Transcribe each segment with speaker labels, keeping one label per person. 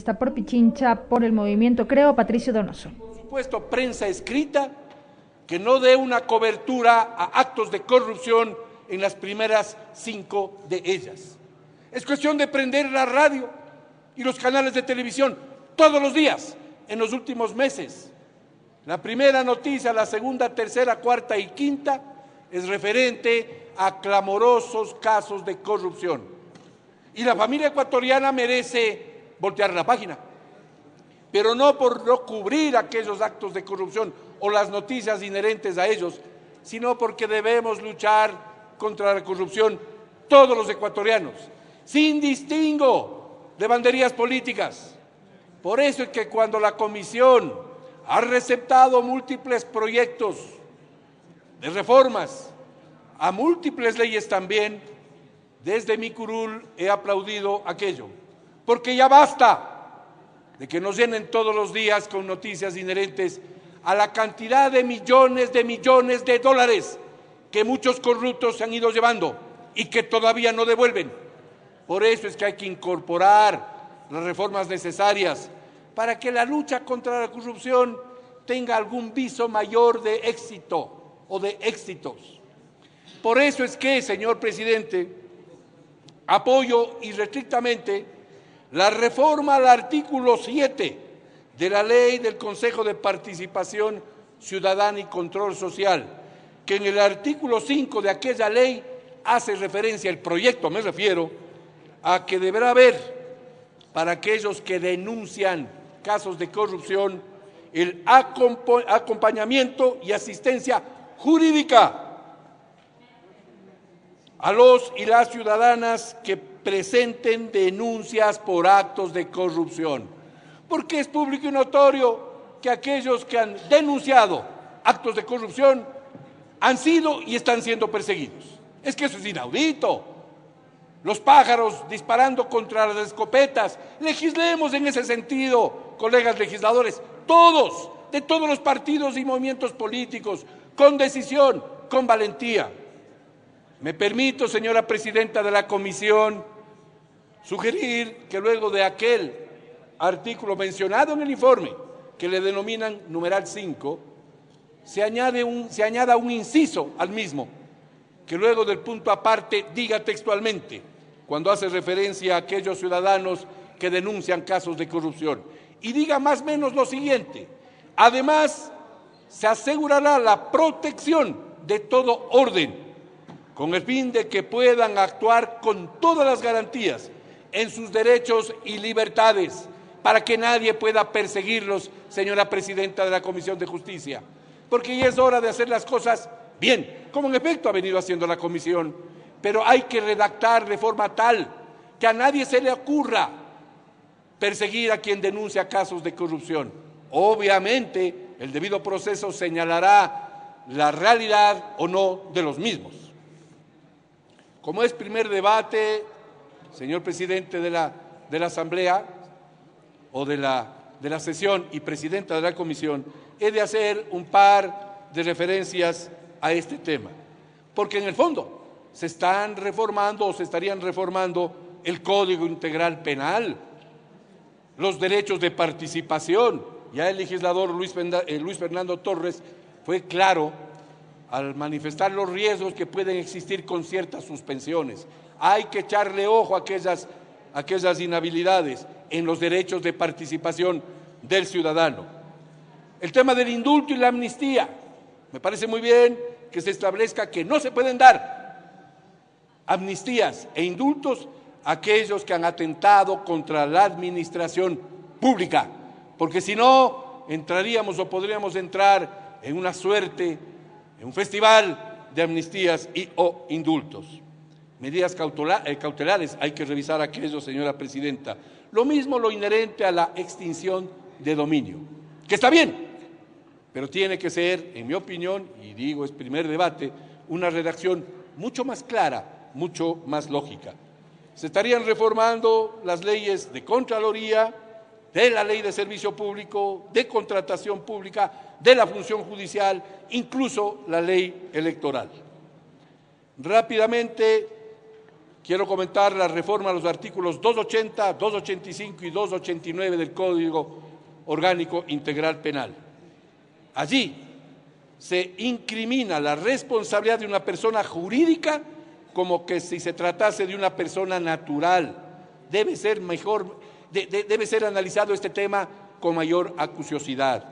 Speaker 1: Está por Pichincha, por el movimiento Creo, Patricio Donoso.
Speaker 2: Por supuesto, prensa escrita que no dé una cobertura a actos de corrupción en las primeras 5 de ellas. Es cuestión de prender la radio y los canales de televisión todos los días en los últimos meses. La primera noticia, la segunda, tercera, cuarta y quinta es referente a clamorosos casos de corrupción. Y la familia ecuatoriana merece voltear la página, pero no por no cubrir aquellos actos de corrupción o las noticias inherentes a ellos, sino porque debemos luchar contra la corrupción todos los ecuatorianos, sin distingo de banderías políticas. Por eso es que cuando la Comisión ha receptado múltiples proyectos de reformas a múltiples leyes también, desde mi curul he aplaudido aquello, porque ya basta de que nos llenen todos los días con noticias inherentes a la cantidad de millones de dólares que muchos corruptos se han ido llevando y que todavía no devuelven. Por eso es que hay que incorporar las reformas necesarias para que la lucha contra la corrupción tenga algún viso mayor de éxito o de éxitos. Por eso es que, señor presidente, apoyo irrestrictamente la reforma al artículo 7 de la Ley del Consejo de Participación Ciudadana y Control Social, que en el artículo 5 de aquella ley hace referencia, el proyecto me refiero, a que deberá haber para aquellos que denuncian casos de corrupción el acompañamiento y asistencia jurídica a los y las ciudadanas que presenten denuncias por actos de corrupción, porque es público y notorio que aquellos que han denunciado actos de corrupción han sido y están siendo perseguidos. Es que eso es inaudito. Los pájaros disparando contra las escopetas. Legislemos en ese sentido, colegas legisladores, todos, de todos los partidos y movimientos políticos, con decisión, con valentía. Me permito, señora presidenta de la comisión, sugerir que luego de aquel artículo mencionado en el informe, que le denominan numeral 5, se añada un inciso al mismo, que luego del punto aparte diga textualmente, cuando hace referencia a aquellos ciudadanos que denuncian casos de corrupción, y diga más o menos lo siguiente: además, se asegurará la protección de todo orden, con el fin de que puedan actuar con todas las garantías en sus derechos y libertades, para que nadie pueda perseguirlos, señora presidenta de la Comisión de Justicia, porque ya es hora de hacer las cosas bien, como en efecto ha venido haciendo la Comisión, pero hay que redactar de forma tal que a nadie se le ocurra perseguir a quien denuncia casos de corrupción. Obviamente, el debido proceso señalará la realidad o no de los mismos. Como es primer debate, señor presidente de la Asamblea o de la sesión y presidenta de la comisión, he de hacer un par de referencias a este tema, porque en el fondo se están reformando o se estarían reformando el Código Integral Penal, los derechos de participación. Ya el legislador Luis Fernando Torres fue claro al manifestar los riesgos que pueden existir con ciertas suspensiones. Hay que echarle ojo a aquellas inhabilidades en los derechos de participación del ciudadano. El tema del indulto y la amnistía. Me parece muy bien que se establezca que no se pueden dar amnistías e indultos a aquellos que han atentado contra la administración pública, porque si no entraríamos o podríamos entrar en una suerte, en un festival de amnistías o indultos. Medidas cautelares, hay que revisar aquello, señora presidenta. Lo mismo lo inherente a la extinción de dominio, que está bien, pero tiene que ser, en mi opinión, y digo es primer debate, una redacción mucho más clara, mucho más lógica. Se estarían reformando las leyes de Contraloría, de la Ley de Servicio Público, de Contratación Pública, de la Función Judicial, incluso la Ley Electoral. Rápidamente, quiero comentar la reforma a los artículos 280, 285 y 289 del Código Orgánico Integral Penal. Allí se incrimina la responsabilidad de una persona jurídica como que si se tratase de una persona natural. Debe ser analizado este tema con mayor acuciosidad.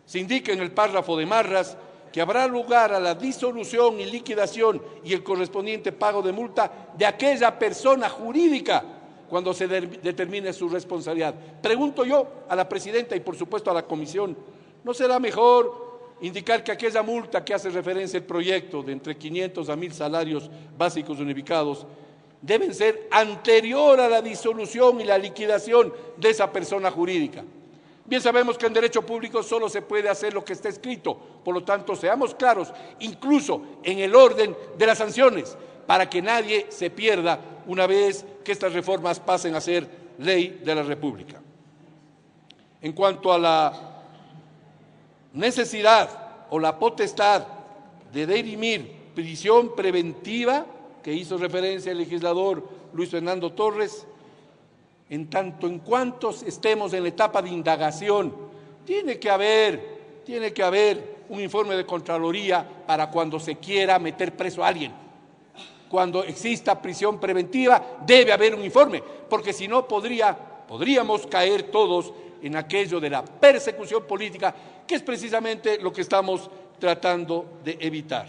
Speaker 2: Se indica en el párrafo de Marras que habrá lugar a la disolución y liquidación y el correspondiente pago de multa de aquella persona jurídica cuando se determine su responsabilidad. Pregunto yo a la presidenta y por supuesto a la comisión, ¿no será mejor indicar que aquella multa que hace referencia el proyecto de entre 500 a 1.000 salarios básicos unificados deben ser anterior a la disolución y la liquidación de esa persona jurídica? Bien sabemos que en derecho público solo se puede hacer lo que está escrito, por lo tanto seamos claros, incluso en el orden de las sanciones, para que nadie se pierda una vez que estas reformas pasen a ser ley de la República. En cuanto a la necesidad o la potestad de dirimir prisión preventiva, que hizo referencia el legislador Luis Fernando Torres, en tanto en cuanto estemos en la etapa de indagación, tiene que haber un informe de Contraloría para cuando se quiera meter preso a alguien. Cuando exista prisión preventiva debe haber un informe, porque si no podríamos caer todos en aquello de la persecución política, que es precisamente lo que estamos tratando de evitar.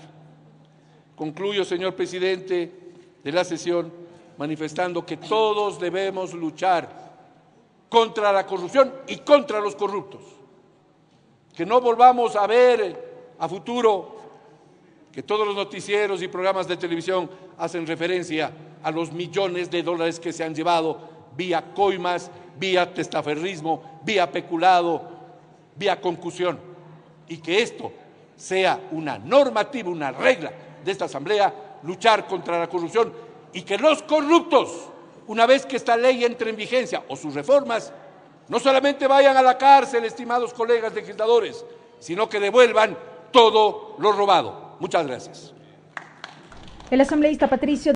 Speaker 2: Concluyo, señor presidente de la sesión, manifestando que todos debemos luchar contra la corrupción y contra los corruptos. Que no volvamos a ver a futuro que todos los noticieros y programas de televisión hacen referencia a los millones de dólares que se han llevado vía coimas, vía testaferrismo, vía peculado, vía concusión, y que esto sea una normativa, una regla de esta Asamblea, luchar contra la corrupción, y que los corruptos, una vez que esta ley entre en vigencia o sus reformas, no solamente vayan a la cárcel, estimados colegas legisladores, sino que devuelvan todo lo robado. Muchas gracias.
Speaker 1: El asambleísta Patricio